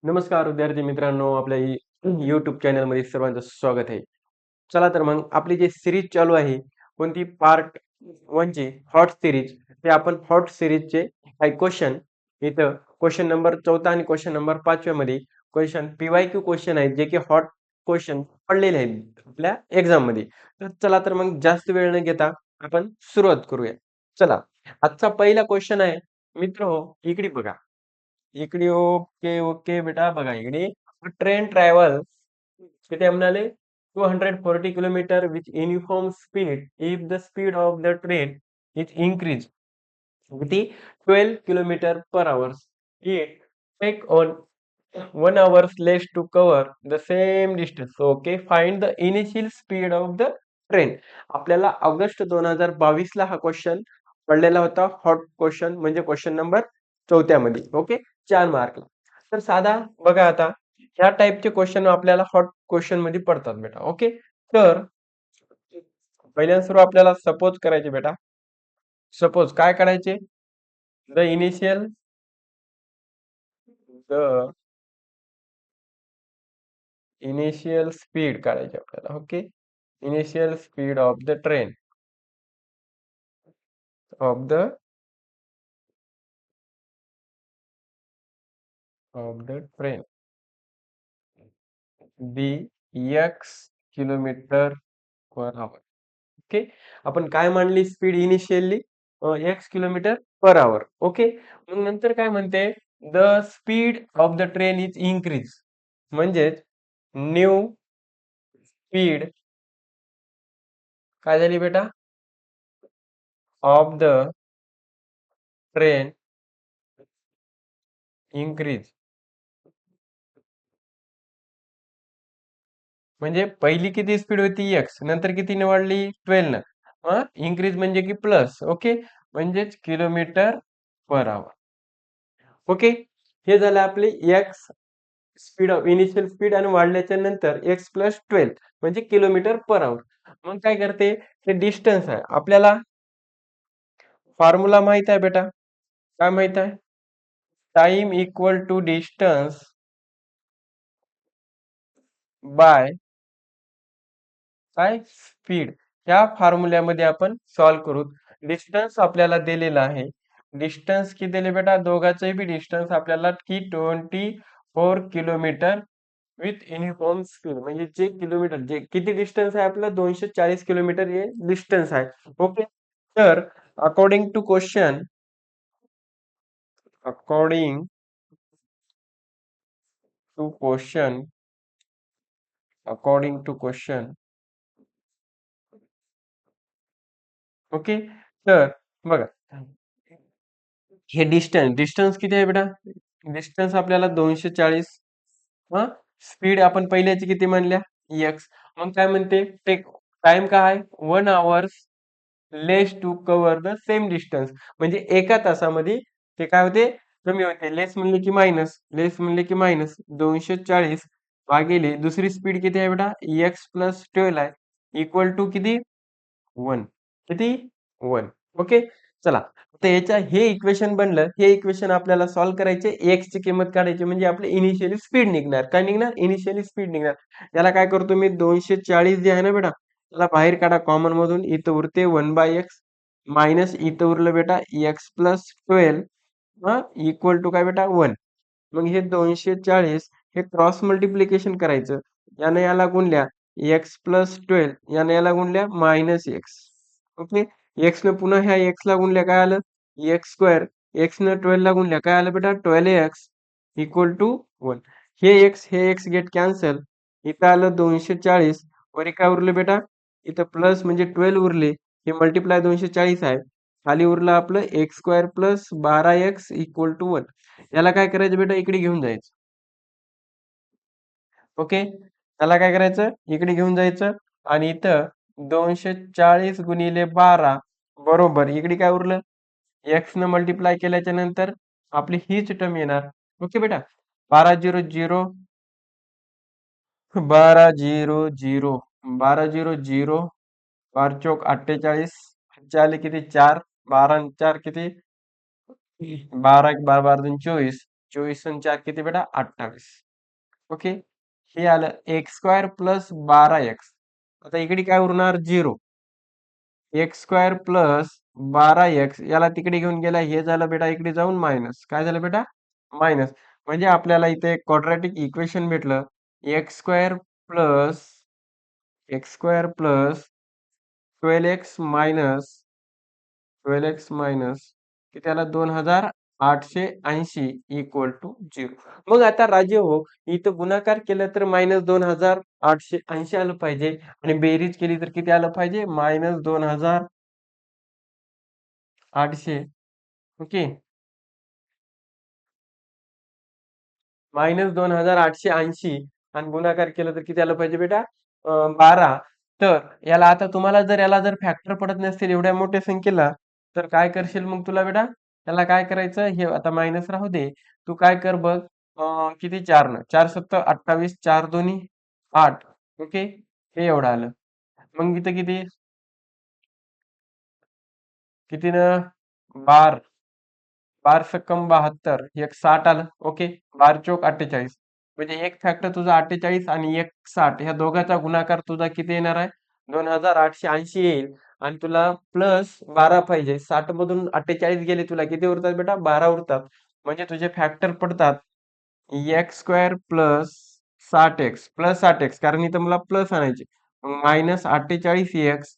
नमस्कार विद्यार्थी मित्रांनो, आपल्या YouTube चॅनलमध्ये सर्वांचं स्वागत आहे. चला तर मग आपली जी सीरीज चालू आहे, कोणती पार्ट 1 ची हॉट सीरीज. ते आपण हॉट सीरीजचे काही क्वेश्चन इथं क्वेश्चन नंबर 14 आणि क्वेश्चन नंबर 5व्या मध्ये क्वेश्चन PYQ क्वेश्चन आहेत, जे की हॉट क्वेश्चन पडलेले आहेत आपल्या एक्झाम मध्ये. तर चला तर मग जास्त वेळ न घेता आपण सुरुवात करूया. चला, आजचा पहिला क्वेश्चन आहे. मित्र इकडे बघा. इकडे ओके ओके बेटा बघा इकडे. ट्रेन ट्रॅव्हल किती म्हणाले 240 kilometre with uniform speed if the speed of the train is increase किती 12 kilometre per hour. It take on 1 hour less to cover the same distance. Okay, find the initial speed of the train. आपल्याला August 2022 ला हा question पडलेला होता. Hot question म्हणजे question number 4 मध्ये. Okay, 4 मार्कला. तर साधा बघा आता ह्या टाइपचे क्वेश्चन आपल्याला हॉट क्वेश्चन मध्ये पडतात बेटा. ओके, तर पहिल्यांदा सुरू आपल्याला सपोज करायचे बेटा. सपोज काय करायचे? The initial the initial speed काढायची आपल्याला. Okay, initial speed of the train of the train the x kilometre per our. Okay, आपण काय मांडली speed initially x kilometre per आवर. ओके, मग नंतर काय म्हणते the speed of the train is increase, म्हणजेच न्यू स्पीड काय झाली बेटा ऑफ द ट्रेन इन्क्रीज. म्हणजे पहिली किती स्पीड होती x, नंतर किती वाढली 12 न. इन्क्रीज म्हणजे की प्लस. ओके, म्हणजेच किलोमीटर पर आवर. ओके, हे झालं आपले x speed of initial speed आणि वाढल्याच्या नंतर x प्लस 12 म्हणजे किलोमीटर पर आवर. मग काय करते हे डिस्टन्स आहे आपल्याला. फॉर्म्युला माहित आहे बेटा, काय माहित आहे? Time equal to distance by काय स्पीड. ह्या फॉर्म्युल्यामध्ये आपण सॉल्व्ह करू. डिस्टन्स आपल्याला दिलेला आहे. डिस्टन्स किती दिले बेटा? दोघांचे बी डिस्टन्स आपल्याला की 24 किलोमीटर विथ युनिफॉर्म स्पीड. म्हणजे जे किलोमीटर जे किती डिस्टन्स आहे आपलं 240 किलोमीटर हे डिस्टन्स आहे. ओके, तर according to question according to question according to question okay, तर बघा हे डिस्टन्स डिस्टन्स किती आहे बेटा? डिस्टन्स आपल्याला 240. हा, स्पीड आपण पहिल्याची किती म्हणल्या x. मग काय म्हणते टेक टाइम काय आहे 1 hour less to cover the same distance. म्हणजे एका तासामध्ये ते काय होते कमी होते. लेस म्हणले की मायनस, लेस म्हणले की मायनस 240 भागिले दुसरी स्पीड किती आहे बेटा x प्लस 12 आहे इक्वल टू किती 1. किती 1. ओके, चला आता याच्या हे इक्वेशन बनलं. हे इक्वेशन आपल्याला सॉल्व्ह करायचे. x ची किंमत काढायची म्हणजे आपली इनिशियली स्पीड निघणार. काय निघणार? इनिशियली स्पीड निघणार. याला काय करतो मी 240 जे आहे ना बेटा त्याला बाहेर काढा कॉमन मधून. इथं उरते 1/x मायनस इथं उरलं बेटा x प्लस 12 इक्वल टू काय बेटा 1. मग हे 240 हे क्रॉस मल्टिप्लिकेशन करायचं. याने याला गुणल्या x प्लस 12 याने याला गुणल्या मायनस x. ओके, एक्स न पुन्हा ह्या एक्स ला गुणल्या काय आलं एक्स स्क्वेअर. एक्स न 12 ला गुणल्या काय आलं बेटा 12x इक्वल टू 1. हे एक्स गेट कॅन्सल. इथं आलं 240 वरी काय उरलं बेटा इथं प्लस म्हणजे 12 उरले. हे मल्टिप्लाय 240 आहे. खाली उरलं आपलं x square plus 12x equal to 1. याला काय करायचं बेटा इकडे घेऊन जायचं. ओके, त्याला काय करायचं इकडे घेऊन जायचं आणि इथं 240 गुणिले 12 बरोबर इकडे काय उरलं एक्स न मल्टिप्लाय केल्याच्या नंतर आपली हीच टर्म येणार. ओके बेटा, 12 0 0 12 0 0 12 0 0 4 चौक 48 चाले किती 4 12 4 किती 12 1 12 12 2 24 24 आणि 4 किती बेटा 28. ओके. हे आलं एक्स स्क्वेअर प्लस 12x. आता इकडे काय उरणार 0. एक्स स्क्वेअर प्लस 12x याला तिकडे घेऊन गेला, हे झालं बेटा इकडे जाऊन मायनस. काय झालं बेटा मायनस. म्हणजे आपल्याला इथे क्वाड्रॅटिक इक्वेशन भेटलं x square plus x square plus 12x minus 12x minus की त्याला 2880 इक्वल टू 0. मग आता राजे हो, इथं गुणाकार केलं तर मायनस 2880 आलं पाहिजे आणि बेरीज केली तर किती आलं पाहिजे मायनस 2800. ओके. मायनस 2880 आणि गुणाकार केलं तर किती आलं पाहिजे बेटा 12. तर याला आता तुम्हाला जर याला जर फॅक्टर पडत नसतील एवढ्या मोठ्या संख्येला, तर काय करशील मग तुला बेटा त्याला काय करायचं, हे आता मायनस राहू दे. तू काय कर बघ, किती 4 न 4 सत्त 28, 4 दोन्ही 8. ओके. हे एवढं आलं. मग इथं किती किती न 12 12 सक्कम 72 एक 60 आलं. ओके. 12 चोक 48. म्हणजे एक फॅक्टर तुझा 48 आणि एक 60 ह्या दोघांचा गुणाकार तुझा किती येणार आहे 2880 येईल. आणि तुला प्लस 12 पाहिजे. 60 मधून 48 गेले तुला किती उरतात बेटा 12 उरतात. म्हणजे तुझे फॅक्टर पडतात x square plus 60x plus 60x कारण इथं मला प्लस आणायचे. Minus 48x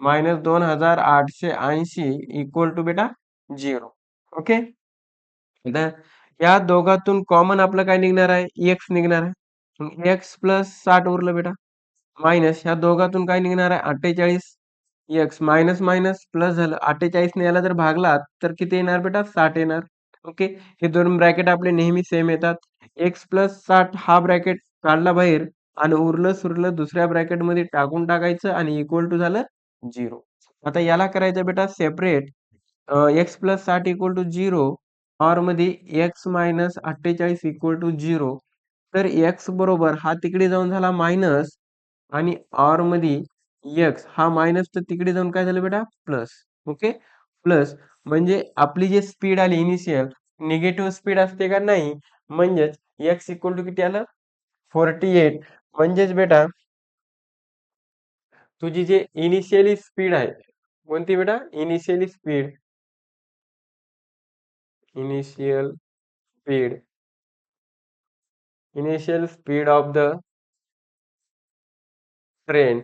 minus 2880 equal to बेटा 0. ओके. आता या दोघातून कॉमन आपलं काय निघणार आहे एक्स निघणार आहे. मग एक्स प्लस 60 उरलं बेटा मायनस ह्या दोघातून काय निघणार आहे 48. एक्स मायनस मायनस प्लस झालं 48 ने याला जर भागला तर किती येणार बेटा 60 येणार. ओके. हे दोन ब्रॅकेट आपले नेहमी सेम येतात. एक्स प्लस 60 हा ब्रॅकेट काढला बाहेर आणि उरलं सुरलं दुसऱ्या ब्रॅकेट मध्ये टाकून टाकायचं आणि इक्वल टू झालं 0. आता याला करायचं बेटा separate. X plus 60 equal to 0 or मध्ये एक्स मायनस 48 इक्वल टू 0. तर एक्स बरोबर हा तिकडे जाऊन झाला मायनस आणि ऑर मध्ये एक्स हा मायनस तर तिकडे जाऊन काय झालं बेटा प्लस. ओके. प्लस म्हणजे आपली जी स्पीड आली इनिशियल निगेटिव्ह स्पीड असते का नाही. म्हणजेच एक्स इक्वल टू किती आलं 48. म्हणजेच बेटा तुझी जी इनिशियली स्पीड आहे कोणती बेटा initially speed initial speed initial speed of the train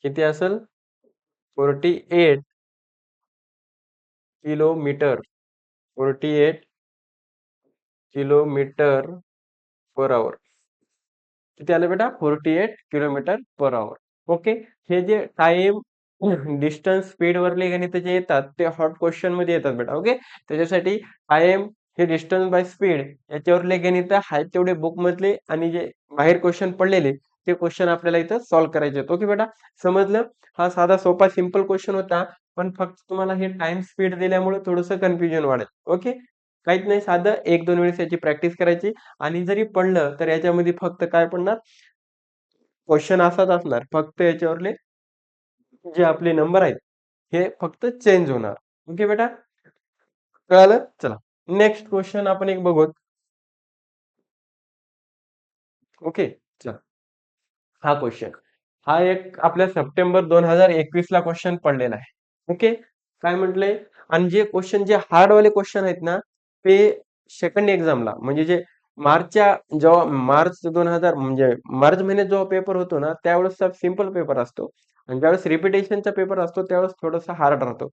किती असेल 48 किलोमीटर 48 किलोमीटर पर आवर. किती आलं बेटा 48 किलोमीटर पर आवर. ओके. हे जे टाइम डिस्टन्स स्पीड वरले गणित जे येतात ते हॉट क्वेश्चन मध्ये येतात बेटा. ओके. त्याच्यासाठी टाइम हे डिस्टन्स बाय स्पीड याच्यावरले गणित आहेत तेवढे बुक मधले आणि जे बाहेर क्वेश्चन पडलेले ते क्वेश्चन आपल्याला इथं सॉल्व्ह करायचे आहेत. ओके बेटा समजलं. हा साधा सोपा सिंपल क्वेश्चन होता पण फक्त तुम्हाला हे टाइम स्पीड दिल्यामुळे थोडंसं कन्फ्युजन वाढेल. ओके. काहीच नाही साधं एक दोन वेळेस याची प्रॅक्टिस करायची आणि जरी पडलं तर याच्यामध्ये फक्त काय पडणार क्वेश्चन असाच असणार फक्त याच्यावरले जे आपले नंबर आहेत हे फक्त चेंज होणार. ओके बेटा कळालं. चला नेक्स्ट क्वेश्चन आपण एक बघू. ओके. चला हा क्वेश्चन हा एक आपल्या सप्टेंबर 2021 ला क्वेश्चन पडलेला आहे. ओके. काय म्हटलंय आणि जे क्वेश्चन जे हार्ड वाले क्वेश्चन आहेत ना ते सेकंड एक्झामला म्हणजे जे मार्चच्या जेव्हा मार्च 2000 म्हणजे मार्च महिन्यात जेव्हा पेपर होतो ना त्यावेळेस सिंपल पेपर असतो आणि ज्यावेळेस रिपिटेशनचा पेपर असतो त्यावेळेस थोडासा हार्ड राहतो.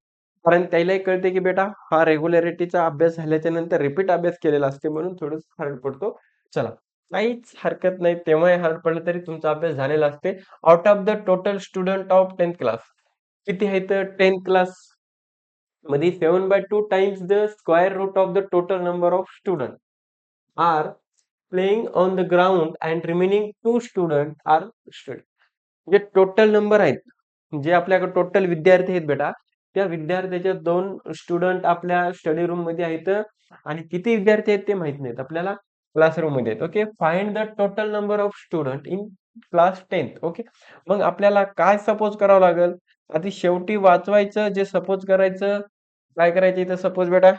कारण त्यालाही कळते की बेटा हा रेग्युलॅरिटीचा अभ्यास झाल्याच्या नंतर रिपीट अभ्यास केलेला असते म्हणून थोडंसं हार्ड पडतो. चला काहीच हरकत नाही तेव्हाही हार्ड पडलं तरी तुमचा अभ्यास झालेला असते. Out of the total student of 10th class किती आहेत 10th क्लास मध्ये 7/2 times the square root of the total number of students are playing on the ground and remaining 2 students are studying. जे टोटल नंबर आहेत जे आपल्याकडे total विद्यार्थी आहेत बेटा त्या विद्यार्थ्याच्या 2 स्टुडंट आपल्या स्टडी रूम मध्ये आहेत आणि किती विद्यार्थी आहेत ते माहित नाहीत आपल्याला क्लासरूम मध्ये आहेत. Okay. Find the total number of student in class 10th. Okay. मग आपल्याला काय सपोज करावं लागेल आधी शेवटी वाचवायचं जे सपोज करायचं काय करायचं इथं सपोज बेटा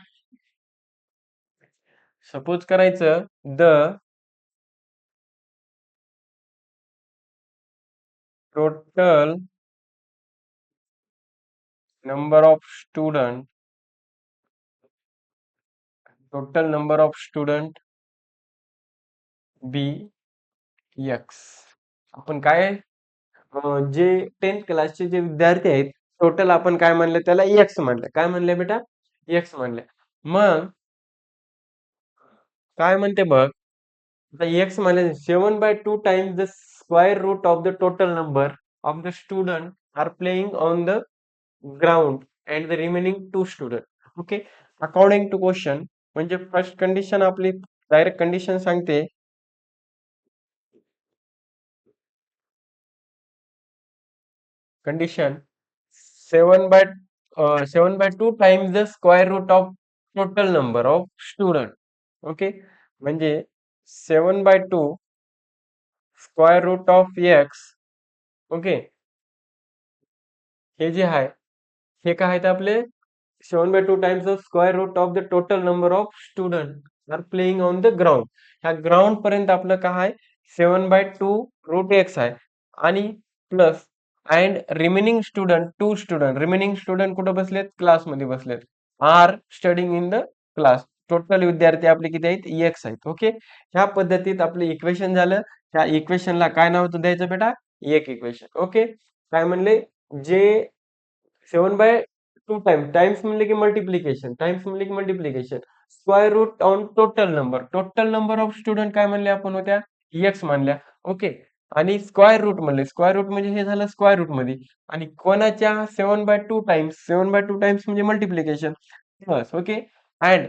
सपोज करायचं the total number of student be x. आपण काय जे 10th क्लासचे जे विद्यार्थी आहेत टोटल आपण काय म्हणलं त्याला एक्स म्हणलं. काय म्हणले बेटा? एक्स म्हणले. मग काय म्हणते बघ, आता एक्स म्हणले 7/2 times the square root of the total number of the student are playing on the ground and the remaining 2 student. Okay, according to question, म्हणजे फर्स्ट कंडिशन आपली डायरेक्ट कंडिशन सांगते condition 7/2 times the square root of total number of student. Okay, म्हणजे 7/2 square root of x. Okay, हे जे आहे हे काय आहेत आपले 7/2 times the square root of the total number of student are playing on the ground. ह्या ground पर्यंत आपलं काय आहे 7/2 रूट एक्स आहे आणि plus and remaining student 2 student. Remaining student कुठे बसलेत? क्लासमध्ये बसलेत. Are studying in the class. Total विद्यार्थी आपले किती आहेत? एक्स आहेत. ओके, ह्या पद्धतीत आपलं इक्वेशन झालं. ह्या इक्वेशनला काय नाव द्यायचं बेटा? एक इक्वेशन. ओके, काय म्हणले? जे 7/2 टाइम्स म्हणले की मल्टिप्लिकेशन, टाइम्स म्हणले की multiplication, square root on total number of student काय म्हणले आपण होत्या? एक्स म्हणल्या. ओके, आणि स्क्वेअर रूट म्हणले, स्क्वेअर रूट म्हणजे हे झालं स्क्वेअर रूट मध्ये, आणि कोणाच्या 7/2 टाइम्स म्हणजे multiplication plus. Okay, and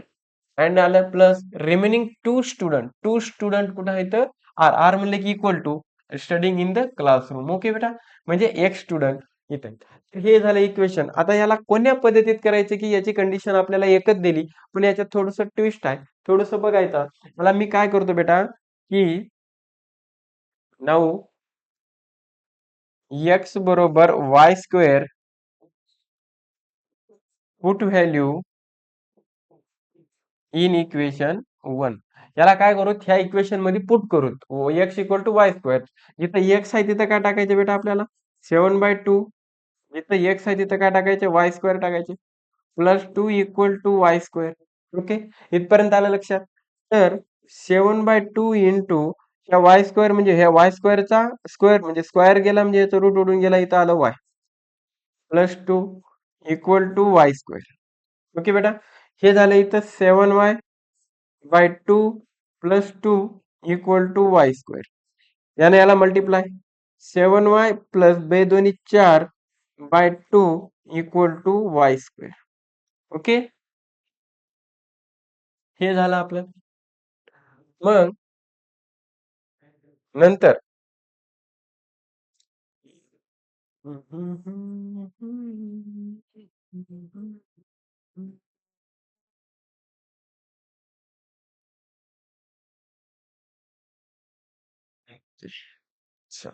and आलं प्लस रिमेनिंग 2 स्टुडंट कुठं आहेत? आर आर म्हणले की equal to studying in the classroom. Okay बेटा, म्हणजे एक स्टुडंट इथे आहेत. तर हे झालं इक्वेशन. आता याला कोण्या पद्धतीत करायचं की याची कंडिशन आपल्याला एकच दिली, पण याच्यात थोडस ट्विस्ट आहे, थोडस बघायचं. मला मी काय करतो बेटा की नाऊ एक्स बरोबर y square put value in equation 1. याला काय करू? ह्या इक्वेशन मध्ये पुट करू x equal to y square. जिथं एक्स आहे तिथं काय टाकायचे बेटा आपल्याला? 7/2. जिथं एक्स आहे तिथं काय टाकायचे? वाय स्क्वेअर टाकायचे. +2 equal to y square. Okay, इथपर्यंत आलं लक्षात? तर 7/2 इंटू ह्या वाय स्क्वेअर, म्हणजे ह्या वाय स्क्वेअरचा स्क्वेअर म्हणजे स्क्वेअर गेला म्हणजे याचं रूट उडून गेला, इथं आलं y +2 equal to y square. Okay बेटा, हे झालं इथं 7y/2 +2 equal to y square. याने याला मल्टिप्लाय 7y प्लस बे दोन्ही 4/2 equal to y square. Okay, हे झालं आपलं. मग नंतर अच्छा,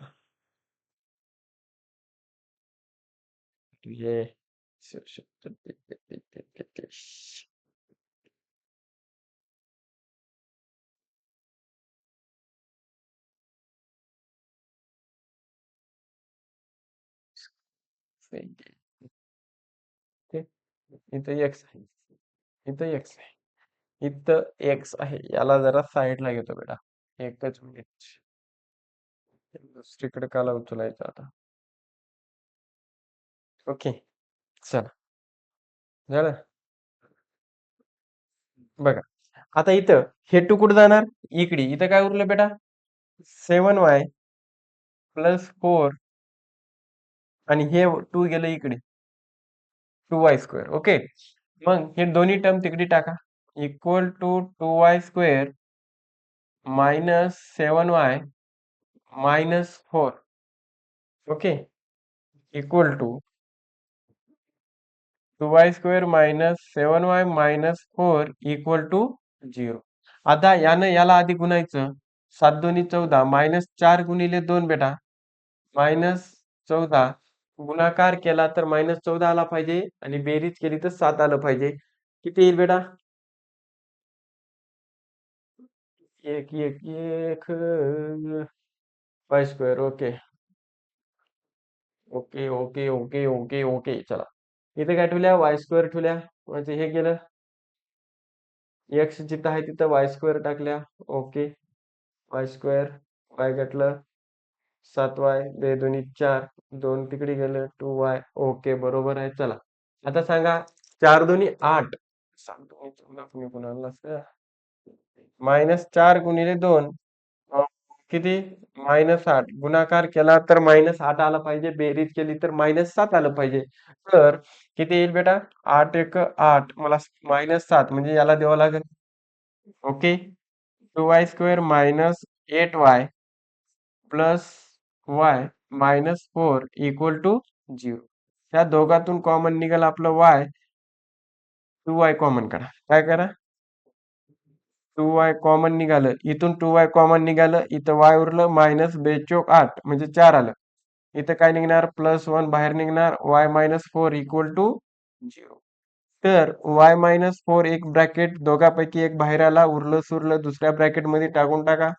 ये इथं एक्स आहे, इथं एक्स आहे, इथं एक्स आहे. याला जरा साईडला घेतो बेटा, एकच मिनिट. दुसरीकडे काला उचलायचं आता. ओके, चला झालं बघा. आता इथं हे टू कुठं जाणार? इकडे. इथं काय उरलं बेटा? 7y +4 आणि हे 2 गेलं इकडे 2y². ओके, मग हे दोन्ही टर्म तिकडे टाका. Equal to 2y² -7y -4. Okay, equal to 2y² -7y -4 equal to 0. आता यानं याला आधी गुणायचं. 7 दोन्ही 14 -4 गुणिले 2 बेटा -14. गुणाकार केला तर -14 आला पाहिजे आणि बेरीज केली तर 7 आलं पाहिजे. किती येईल बेटा? एक Y square. Okay okay okay okay okay okay. चला, इथे काय ठेवल्या? वाय स्क्वेअर ठेवल्या. म्हणजे हे केलं, एक्स जिथं आहे तिथं वाय स्क्वेअर टाकल्या. ओके, वाय स्क्वेअर, वाय घेतलं 7y, बे दोन्ही 4, 2 तिकडे गेलं 2y. ओके, बरोबर आहे. चला, आता सांगा 4 दोन्ही 8, 7 दोन्ही 14, कुणी कुणाला असं -4 × 2 किती? -8. गुणाकार केला तर -8 आला पाहिजे, बेरीज केली तर -7 आलं पाहिजे. तर किती येईल बेटा? 8 एक 8, मला -7 म्हणजे याला द्यावं लागेल. Okay, 2y² -8y plus y -4 = 0. त्या दोघातून कॉमन निघाल आपलं y. 2y कॉमन काढा. काय करा? 2y कॉमन निघालं. इथून 2y कॉमन निघालं. इथं y उरलं -8 म्हणजे 4 आलं. इथं काय निघणार? +1 बाहेर निघणार. y -4 = 0. तर y -4 एक ब्रॅकेट दोघांपैकी एक बाहेर आला. उरलं सुरलं दुसऱ्या ब्रॅकेटमध्ये टाकून टाका.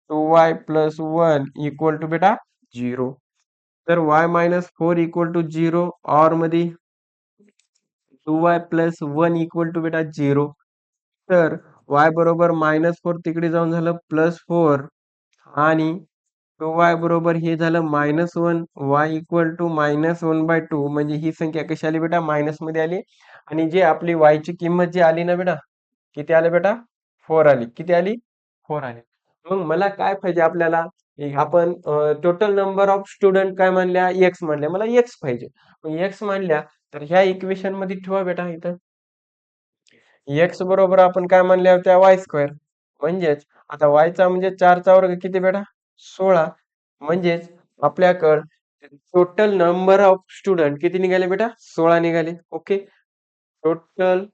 2y + 1 = बेटा 0. तर y -4 = 0. ऑर मध्ये 2y + 1 = बेटा 0. तर y बरोबर -4 तिकडे जाऊन झालं +4 आणि 2y बरोबर हे झालं -1. y = -1/2 म्हणजे ही संख्या कशी आली बेटा? मायनसमध्ये आली. आणि जे आपली y ची किंमत जी आली ना बेटा, किती आली बेटा? 4 आली. किती आली? 4 आली. मग मला काय पाहिजे आपल्याला? आपण टोटल नंबर ऑफ स्टुडंट काय म्हणल्या? x म्हणल्या. मला x पाहिजे. मग x म्हणल्या तर ह्या इक्वेशन मध्ये ठेवा बेटा इथं. x बरोबर आपण काय म्हणल्या होत्या? y². म्हणजेच आता y चा म्हणजे 4 चा वर्ग किती बेटा? 16. म्हणजेच आपल्याकडं टोटल नंबर ऑफ स्टुडंट किती निघाले बेटा? 16 निघाले. Okay, total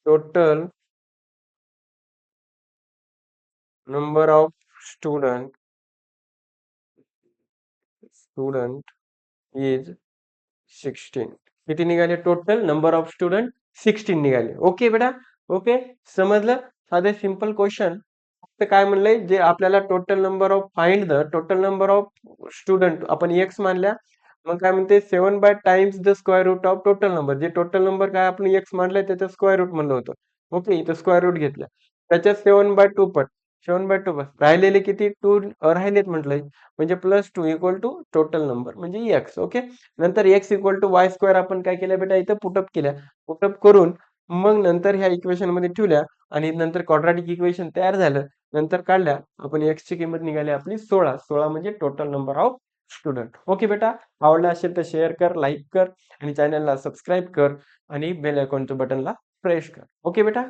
total number of student student is 16. किती निघाले? टोटल नंबर ऑफ स्टुडंट 16 निघाले. ओके बेटा, ओके, समजलं? साधे सिंपल क्वेश्चन. फक्त काय म्हणलंय, जे आपल्याला total number of find the total number of student आपण x मानल्या. मग काय म्हणते? 7 times the square root of total number. जे टोटल नंबर काय आपण x मानलंय त्याचं स्क्वेअर रूट म्हणलं होतं. ओके, इथं स्क्वेअर रूट घेतलं. त्याच्यात 7/2 पट. 7/2 पट. राहिलेले किती? 2 राहिलेत म्हटलंय. म्हणजे +2 = टोटल नंबर म्हणजे x. ओके, नंतर x = y² आपण काय केलं बेटा? इथं पुटअप केल्या. पुटअप करून मग नंतर ह्या इक्वेशन मध्ये ठेवल्या आणि नंतर क्वाड्रॅटिक इक्वेशन तयार झालं. नंतर काढल्या आपण x ची किंमत निघाली आपली 16. 16 म्हणजे total number of student. Okay बेटा, आवडला असेल तर शेअर कर, लाईक कर आणि चॅनलला सबस्क्राईब कर आणि बेल आयकॉनच्या बटनला प्रेस कर. ओके बेटा.